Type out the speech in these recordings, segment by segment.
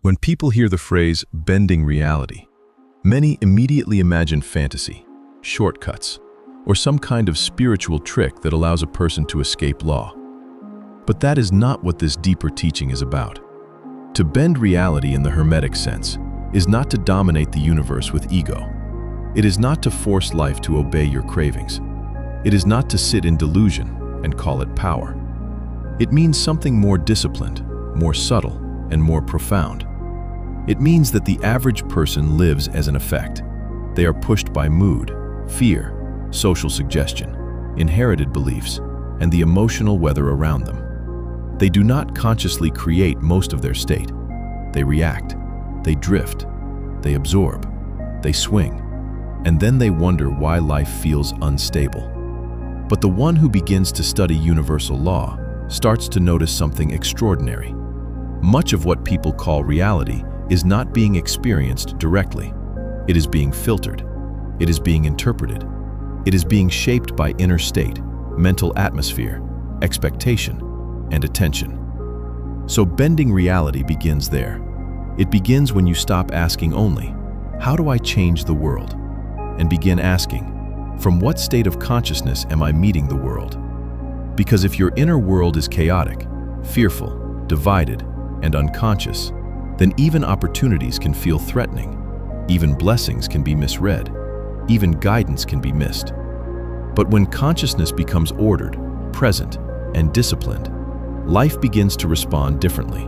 When people hear the phrase bending reality, many immediately imagine fantasy, shortcuts, or some kind of spiritual trick that allows a person to escape law. But that is not what this deeper teaching is about. To bend reality in the Hermetic sense is not to dominate the universe with ego. It is not to force life to obey your cravings. It is not to sit in delusion and call it power. It means something more disciplined, more subtle, and more profound. It means that the average person lives as an effect. They are pushed by mood, fear, social suggestion, inherited beliefs, and the emotional weather around them. They do not consciously create most of their state. They react, they drift, they absorb, they swing, and then they wonder why life feels unstable. But the one who begins to study universal law starts to notice something extraordinary. Much of what people call reality is not being experienced directly. It is being filtered. It is being interpreted. It is being shaped by inner state, mental atmosphere, expectation, and attention. So bending reality begins there. It begins when you stop asking only, how do I change the world? And begin asking, from what state of consciousness am I meeting the world? Because if your inner world is chaotic, fearful, divided, and unconscious, then even opportunities can feel threatening, even blessings can be misread, even guidance can be missed. But when consciousness becomes ordered, present, and disciplined, life begins to respond differently.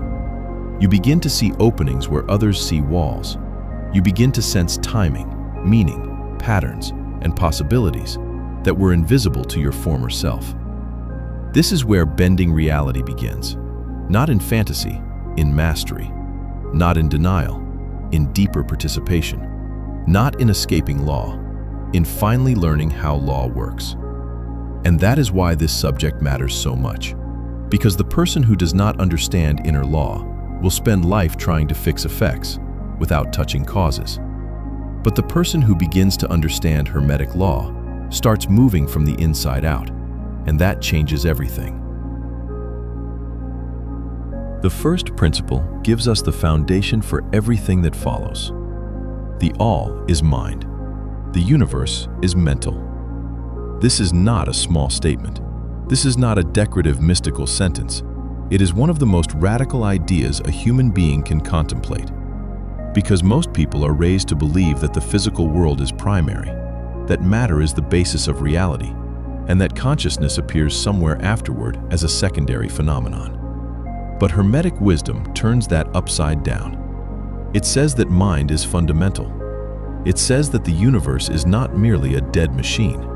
You begin to see openings where others see walls. You begin to sense timing, meaning, patterns, and possibilities that were invisible to your former self. This is where bending reality begins, not in fantasy, in mastery, not in denial, in deeper participation, not in escaping law, in finally learning how law works. And that is why this subject matters so much, because the person who does not understand inner law will spend life trying to fix effects without touching causes. But the person who begins to understand Hermetic law starts moving from the inside out, and that changes everything. The first principle gives us the foundation for everything that follows. The all is mind. The universe is mental. This is not a small statement. This is not a decorative mystical sentence. It is one of the most radical ideas a human being can contemplate. Because most people are raised to believe that the physical world is primary, that matter is the basis of reality, and that consciousness appears somewhere afterward as a secondary phenomenon. But Hermetic wisdom turns that upside down. It says that mind is fundamental. It says that the universe is not merely a dead machine.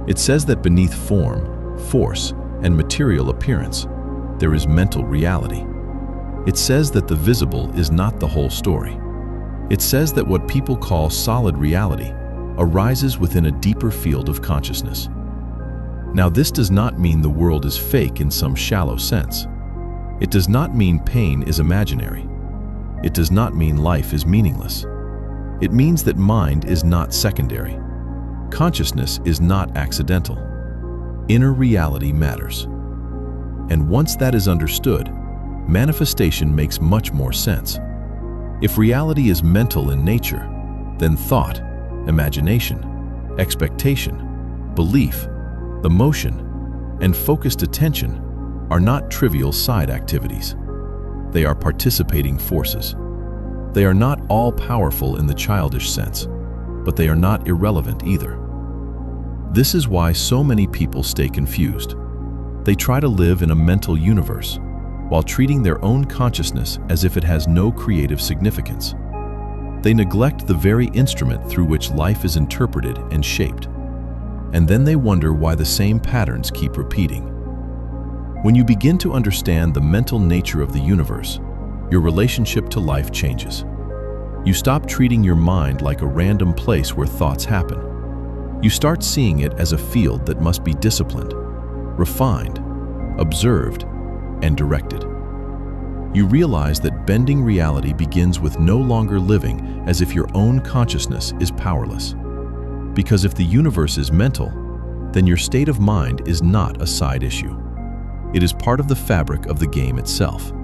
It says that beneath form, force, and material appearance, there is mental reality. It says that the visible is not the whole story. It says that what people call solid reality arises within a deeper field of consciousness. Now, this does not mean the world is fake in some shallow sense. It does not mean pain is imaginary. It does not mean life is meaningless. It means that mind is not secondary. Consciousness is not accidental. Inner reality matters. And once that is understood, manifestation makes much more sense. If reality is mental in nature, then thought, imagination, expectation, belief, emotion, and focused attention are not trivial side activities. They are participating forces. They are not all-powerful in the childish sense, but they are not irrelevant either. This is why so many people stay confused. They try to live in a mental universe while treating their own consciousness as if it has no creative significance. They neglect the very instrument through which life is interpreted and shaped. And then they wonder why the same patterns keep repeating. When you begin to understand the mental nature of the universe, your relationship to life changes. You stop treating your mind like a random place where thoughts happen. You start seeing it as a field that must be disciplined, refined, observed, and directed. You realize that bending reality begins with no longer living as if your own consciousness is powerless. Because if the universe is mental, then your state of mind is not a side issue. It is part of the fabric of the game itself.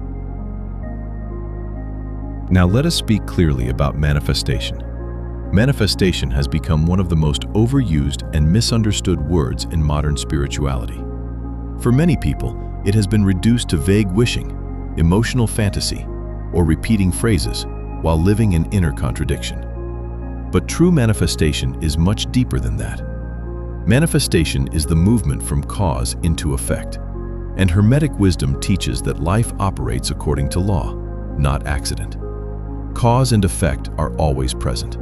Now let us speak clearly about manifestation. Manifestation has become one of the most overused and misunderstood words in modern spirituality. For many people, it has been reduced to vague wishing, emotional fantasy, or repeating phrases while living in inner contradiction. But true manifestation is much deeper than that. Manifestation is the movement from cause into effect, and Hermetic wisdom teaches that life operates according to law, not accident. Cause and effect are always present.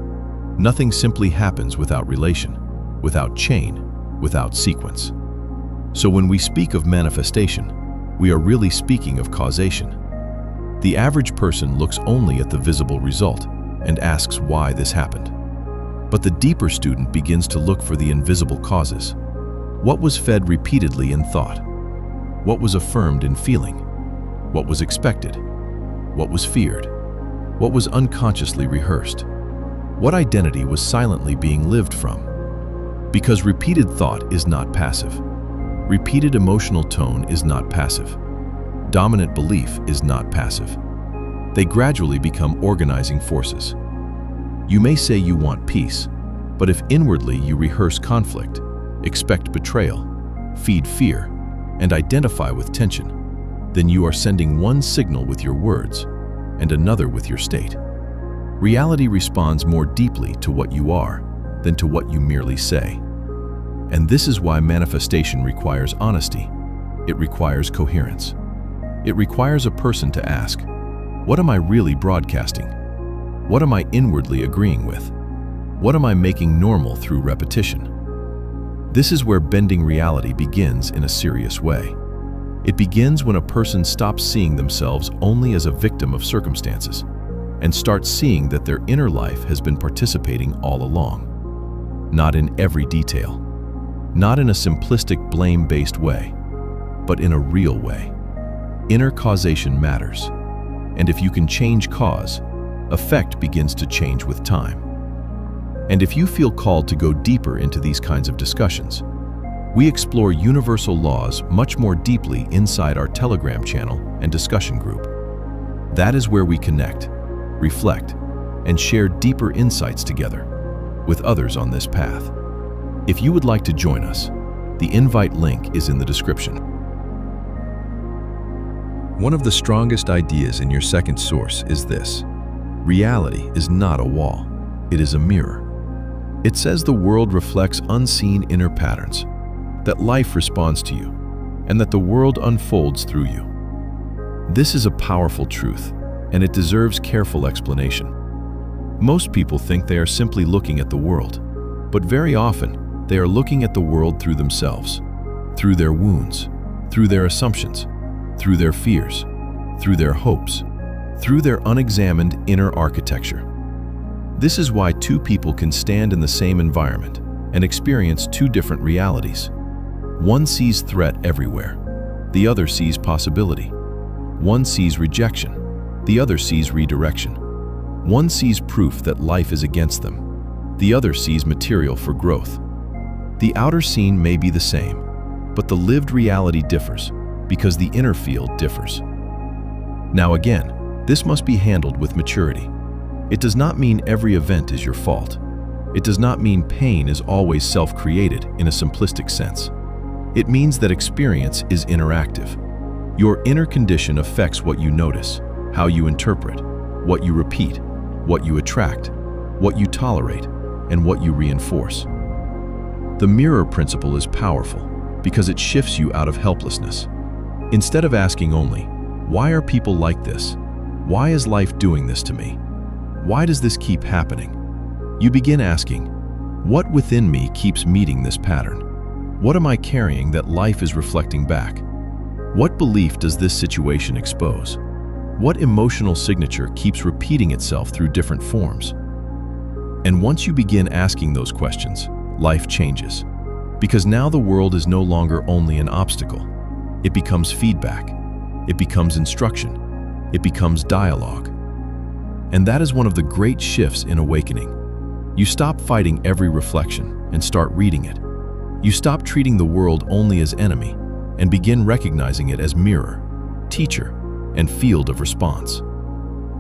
Nothing simply happens without relation, without chain, without sequence. So when we speak of manifestation, we are really speaking of causation. The average person looks only at the visible result and asks why this happened. But the deeper student begins to look for the invisible causes. What was fed repeatedly in thought? What was affirmed in feeling? What was expected? What was feared? What was unconsciously rehearsed? What identity was silently being lived from? Because repeated thought is not passive. Repeated emotional tone is not passive. Dominant belief is not passive. They gradually become organizing forces. You may say you want peace, but if inwardly you rehearse conflict, expect betrayal, feed fear, and identify with tension, then you are sending one signal with your words and another with your state. Reality responds more deeply to what you are than to what you merely say. And this is why manifestation requires honesty. It requires coherence. It requires a person to ask, what am I really broadcasting? What am I inwardly agreeing with? What am I making normal through repetition? This is where bending reality begins in a serious way. It begins when a person stops seeing themselves only as a victim of circumstances and starts seeing that their inner life has been participating all along. Not in every detail, not in a simplistic blame-based way, but in a real way. Inner causation matters, and if you can change cause, effect begins to change with time. And if you feel called to go deeper into these kinds of discussions, we explore universal laws much more deeply inside our Telegram channel and discussion group. That is where we connect, reflect, and share deeper insights together with others on this path. If you would like to join us, the invite link is in the description. One of the strongest ideas in your second source is this: reality is not a wall, it is a mirror. It says the world reflects unseen inner patterns, that life responds to you, and that the world unfolds through you. This is a powerful truth, and it deserves careful explanation. Most people think they are simply looking at the world, but very often they are looking at the world through themselves, through their wounds, through their assumptions, through their fears, through their hopes, through their unexamined inner architecture. This is why two people can stand in the same environment and experience two different realities. One sees threat everywhere, the other sees possibility. One sees rejection, the other sees redirection. One sees proof that life is against them, the other sees material for growth. The outer scene may be the same, but the lived reality differs because the inner field differs. Now again, this must be handled with maturity. It does not mean every event is your fault. It does not mean pain is always self-created in a simplistic sense. It means that experience is interactive. Your inner condition affects what you notice, how you interpret, what you repeat, what you attract, what you tolerate, and what you reinforce. The mirror principle is powerful because it shifts you out of helplessness. Instead of asking only, why are people like this? Why is life doing this to me? Why does this keep happening? You begin asking, what within me keeps meeting this pattern? What am I carrying that life is reflecting back? What belief does this situation expose? What emotional signature keeps repeating itself through different forms? And once you begin asking those questions, life changes. Because now the world is no longer only an obstacle. It becomes feedback. It becomes instruction. It becomes dialogue. And that is one of the great shifts in awakening. You stop fighting every reflection and start reading it. You stop treating the world only as enemy and begin recognizing it as mirror, teacher, and field of response.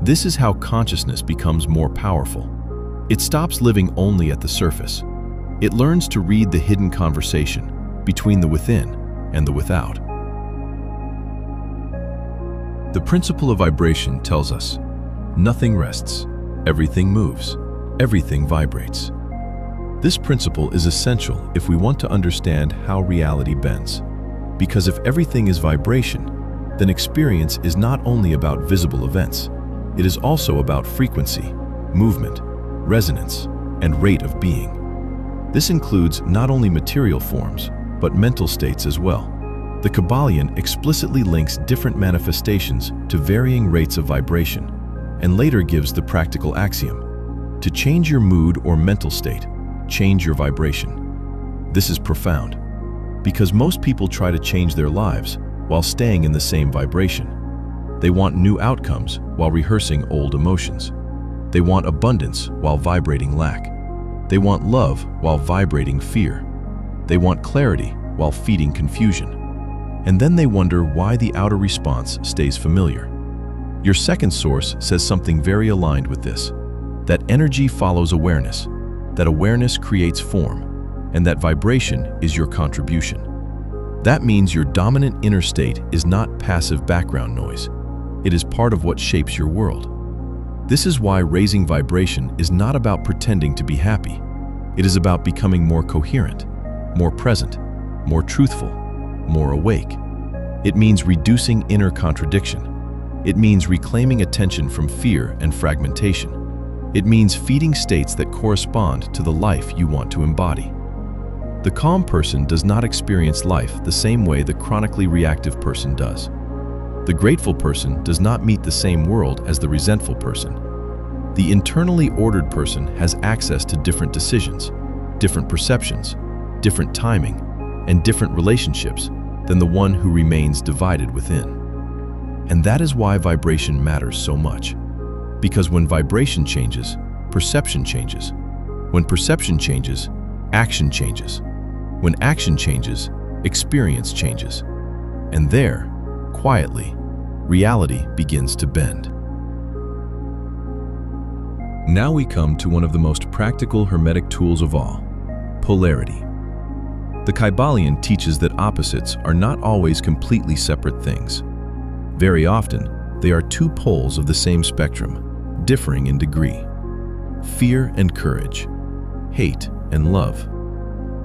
This is how consciousness becomes more powerful. It stops living only at the surface. It learns to read the hidden conversation between the within and the without. The principle of vibration tells us, nothing rests, everything moves, everything vibrates. This principle is essential if we want to understand how reality bends. Because if everything is vibration, then experience is not only about visible events, it is also about frequency, movement, resonance, and rate of being. This includes not only material forms, but mental states as well. The Kybalion explicitly links different manifestations to varying rates of vibration, and later gives the practical axiom: to change your mood or mental state, change your vibration. This is profound, because most people try to change their lives while staying in the same vibration. They want new outcomes while rehearsing old emotions. They want abundance while vibrating lack. They want love while vibrating fear. They want clarity while feeding confusion. And then they wonder why the outer response stays familiar. Your second source says something very aligned with this: that energy follows awareness, that awareness creates form, and that vibration is your contribution. That means your dominant inner state is not passive background noise. It is part of what shapes your world. This is why raising vibration is not about pretending to be happy. It is about becoming more coherent, more present, more truthful, more awake. It means reducing inner contradiction. It means reclaiming attention from fear and fragmentation. It means feeding states that correspond to the life you want to embody. The calm person does not experience life the same way the chronically reactive person does. The grateful person does not meet the same world as the resentful person. The internally ordered person has access to different decisions, different perceptions, different timing, and different relationships than the one who remains divided within. And that is why vibration matters so much. Because when vibration changes, perception changes. When perception changes, action changes. When action changes, experience changes. And there, quietly, reality begins to bend. Now we come to one of the most practical Hermetic tools of all: polarity. The Kybalion teaches that opposites are not always completely separate things. Very often, they are two poles of the same spectrum, differing in degree. Fear and courage, hate and love,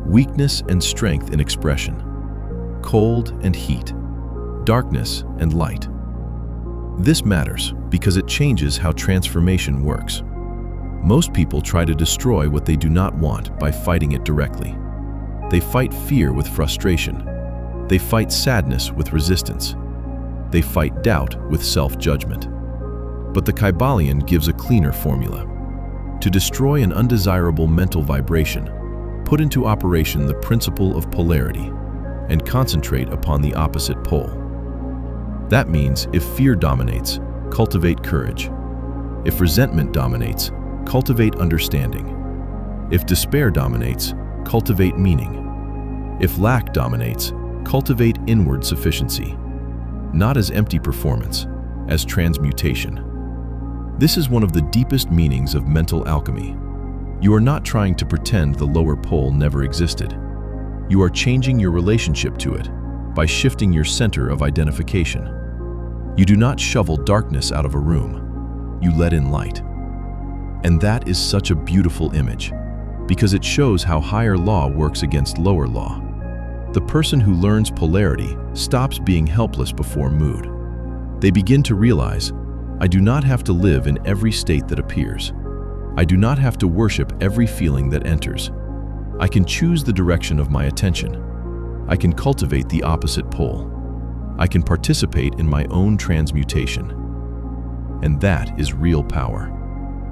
weakness and strength in expression, cold and heat, darkness and light. This matters because it changes how transformation works. Most people try to destroy what they do not want by fighting it directly. They fight fear with frustration. They fight sadness with resistance. They fight doubt with self-judgment. But the Kybalion gives a cleaner formula. To destroy an undesirable mental vibration, put into operation the principle of polarity and concentrate upon the opposite pole. That means if fear dominates, cultivate courage. If resentment dominates, cultivate understanding. If despair dominates, cultivate meaning. If lack dominates, cultivate inward sufficiency. Not as empty performance, as transmutation. This is one of the deepest meanings of mental alchemy. You are not trying to pretend the lower pole never existed. You are changing your relationship to it by shifting your center of identification. You do not shovel darkness out of a room. You let in light. And that is such a beautiful image, because it shows how higher law works against lower law. The person who learns polarity stops being helpless before mood. They begin to realize, I do not have to live in every state that appears. I do not have to worship every feeling that enters. I can choose the direction of my attention. I can cultivate the opposite pole. I can participate in my own transmutation. And that is real power.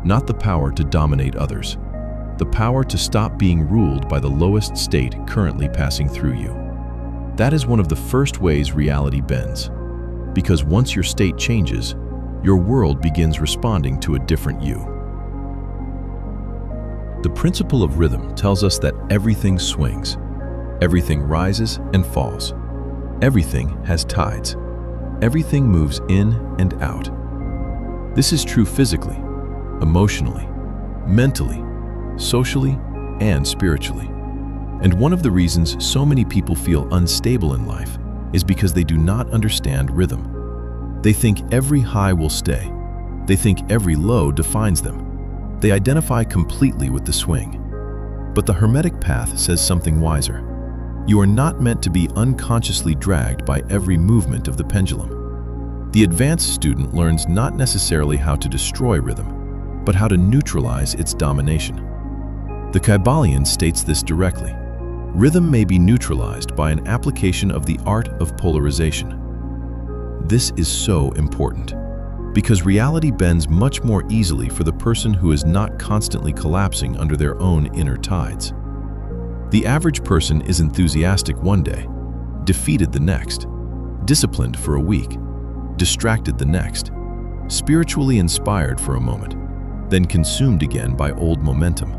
Not the power to dominate others. The power to stop being ruled by the lowest state currently passing through you. That is one of the first ways reality bends. Because once your state changes, your world begins responding to a different you. The principle of rhythm tells us that everything swings. Everything rises and falls. Everything has tides. Everything moves in and out. This is true physically, emotionally, mentally, socially, and spiritually. And one of the reasons so many people feel unstable in life is because they do not understand rhythm. They think every high will stay. They think every low defines them. They identify completely with the swing. But the Hermetic path says something wiser. You are not meant to be unconsciously dragged by every movement of the pendulum. The advanced student learns not necessarily how to destroy rhythm, but how to neutralize its domination. The Kybalion states this directly. Rhythm may be neutralized by an application of the art of polarization. This is so important, because reality bends much more easily for the person who is not constantly collapsing under their own inner tides. The average person is enthusiastic one day, defeated the next, disciplined for a week, distracted the next, spiritually inspired for a moment, then consumed again by old momentum.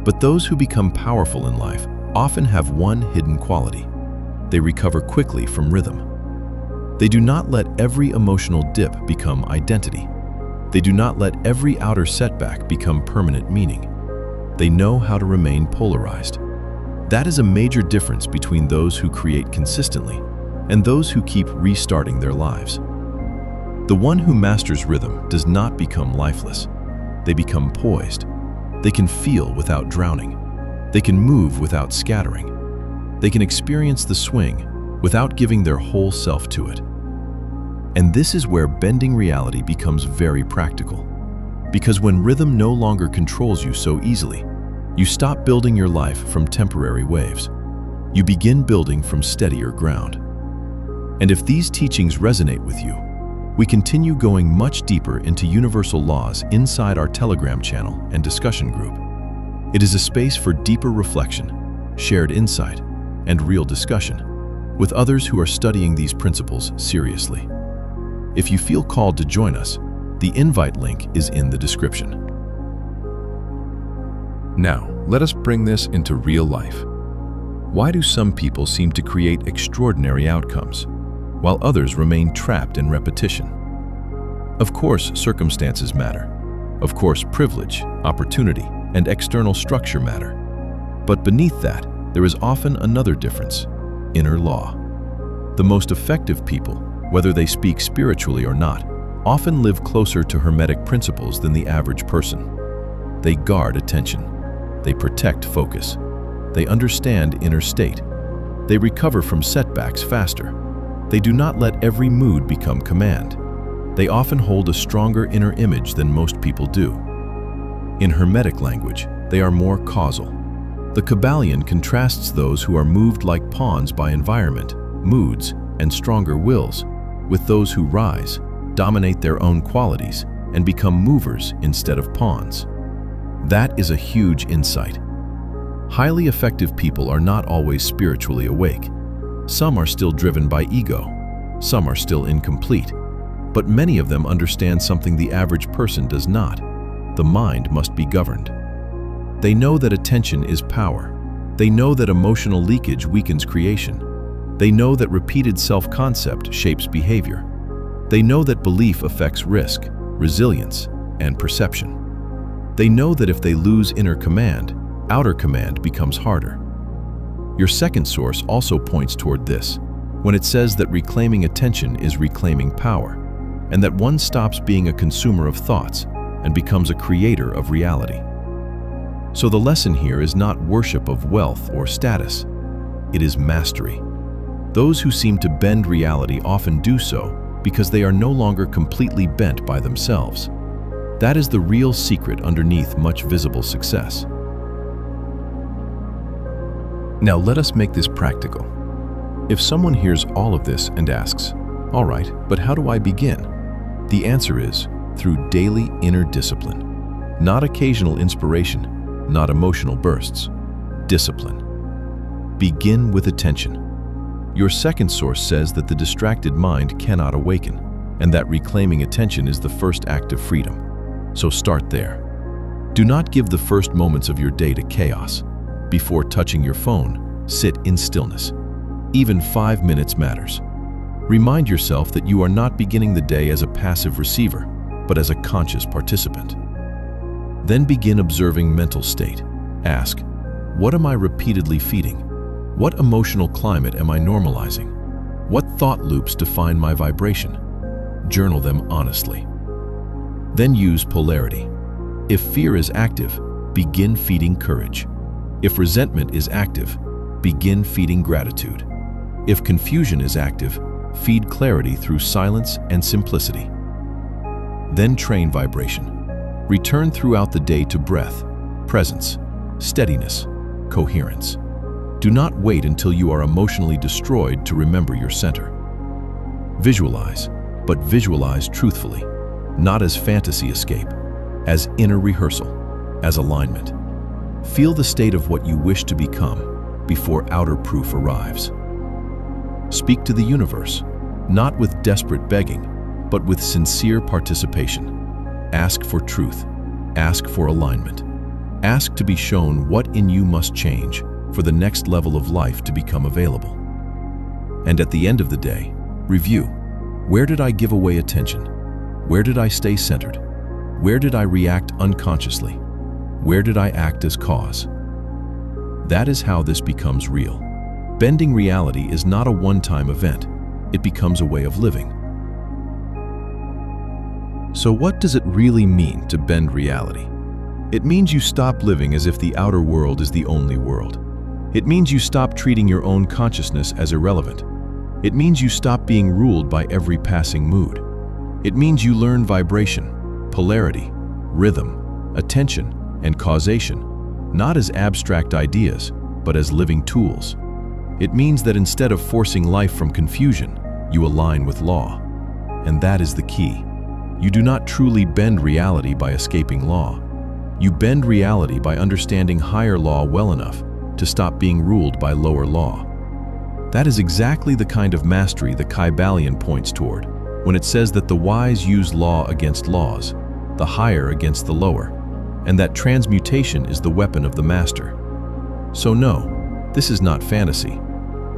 But those who become powerful in life often have one hidden quality. They recover quickly from rhythm. They do not let every emotional dip become identity. They do not let every outer setback become permanent meaning. They know how to remain polarized. That is a major difference between those who create consistently and those who keep restarting their lives. The one who masters rhythm does not become lifeless. They become poised. They can feel without drowning. They can move without scattering. They can experience the swing without giving their whole self to it. And this is where bending reality becomes very practical. Because when rhythm no longer controls you so easily, you stop building your life from temporary waves. You begin building from steadier ground. And if these teachings resonate with you, we continue going much deeper into universal laws inside our Telegram channel and discussion group. It is a space for deeper reflection, shared insight, and real discussion with others who are studying these principles seriously. If you feel called to join us, the invite link is in the description. Now, let us bring this into real life. Why do some people seem to create extraordinary outcomes, while others remain trapped in repetition? Of course, circumstances matter. Of course, privilege, opportunity, and external structure matter. But beneath that, there is often another difference: inner law. The most effective people, whether they speak spiritually or not, often live closer to Hermetic principles than the average person. They guard attention. They protect focus. They understand inner state. They recover from setbacks faster. They do not let every mood become command. They often hold a stronger inner image than most people do. In Hermetic language, they are more causal. The Kybalion contrasts those who are moved like pawns by environment, moods, and stronger wills, with those who rise, dominate their own qualities, and become movers instead of pawns. That is a huge insight. Highly effective people are not always spiritually awake. Some are still driven by ego. Some are still incomplete. But many of them understand something the average person does not. The mind must be governed. They know that attention is power. They know that emotional leakage weakens creation. They know that repeated self-concept shapes behavior. They know that belief affects risk, resilience, and perception. They know that if they lose inner command, outer command becomes harder. Your second source also points toward this, when it says that reclaiming attention is reclaiming power, and that one stops being a consumer of thoughts and becomes a creator of reality. So the lesson here is not worship of wealth or status. It is mastery. Those who seem to bend reality often do so because they are no longer completely bent by themselves. That is the real secret underneath much visible success. Now let us make this practical. If someone hears all of this and asks, "All right, but how do I begin?" The answer is through daily inner discipline. Not occasional inspiration, not emotional bursts. Discipline. Begin with attention. Your second source says that the distracted mind cannot awaken, and that reclaiming attention is the first act of freedom. So start there. Do not give the first moments of your day to chaos. Before touching your phone, sit in stillness. Even 5 minutes matters. Remind yourself that you are not beginning the day as a passive receiver, but as a conscious participant. Then begin observing mental state. Ask, what am I repeatedly feeding? What emotional climate am I normalizing? What thought loops define my vibration? Journal them honestly. Then use polarity. If fear is active, begin feeding courage. If resentment is active, begin feeding gratitude. If confusion is active, feed clarity through silence and simplicity. Then train vibration. Return throughout the day to breath, presence, steadiness, coherence. Do not wait until you are emotionally destroyed to remember your center. Visualize, but visualize truthfully, not as fantasy escape, as inner rehearsal, as alignment. Feel the state of what you wish to become before outer proof arrives. Speak to the universe, not with desperate begging, but with sincere participation. Ask for truth. Ask for alignment. Ask to be shown what in you must change for the next level of life to become available. And at the end of the day, review. Where did I give away attention? Where did I stay centered? Where did I react unconsciously? Where did I act as cause? That is how this becomes real. Bending reality is not a one-time event. It becomes a way of living. So what does it really mean to bend reality? It means you stop living as if the outer world is the only world. It means you stop treating your own consciousness as irrelevant. It means you stop being ruled by every passing mood. It means you learn vibration, polarity, rhythm, attention, and causation, not as abstract ideas, but as living tools. It means that instead of forcing life from confusion, you align with law. And that is the key. You do not truly bend reality by escaping law. You bend reality by understanding higher law well enough to stop being ruled by lower law. That is exactly the kind of mastery the Kybalion points toward when it says that the wise use law against laws, the higher against the lower, and that transmutation is the weapon of the master. So no, this is not fantasy.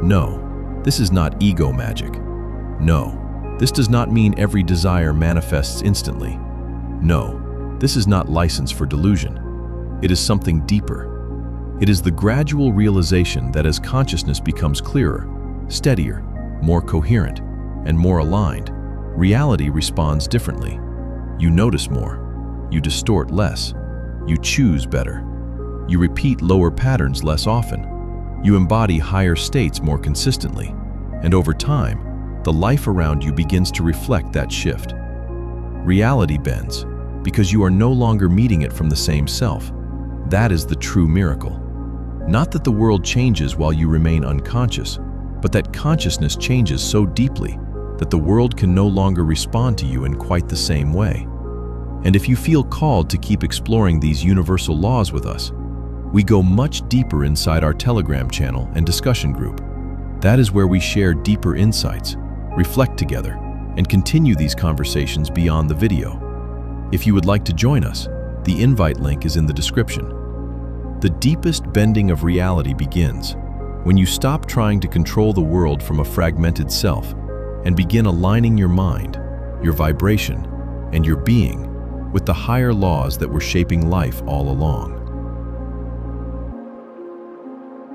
No, this is not ego magic. No, this does not mean every desire manifests instantly. No, this is not license for delusion. It is something deeper. It is the gradual realization that as consciousness becomes clearer, steadier, more coherent, and more aligned, reality responds differently. You notice more. You distort less. You choose better. You repeat lower patterns less often. You embody higher states more consistently. And over time, the life around you begins to reflect that shift. Reality bends because you are no longer meeting it from the same self. That is the true miracle. Not that the world changes while you remain unconscious, but that consciousness changes so deeply that the world can no longer respond to you in quite the same way. And if you feel called to keep exploring these universal laws with us, we go much deeper inside our Telegram channel and discussion group. That is where we share deeper insights, reflect together, and continue these conversations beyond the video. If you would like to join us, the invite link is in the description. The deepest bending of reality begins when you stop trying to control the world from a fragmented self and begin aligning your mind, your vibration, and your being with the higher laws that were shaping life all along.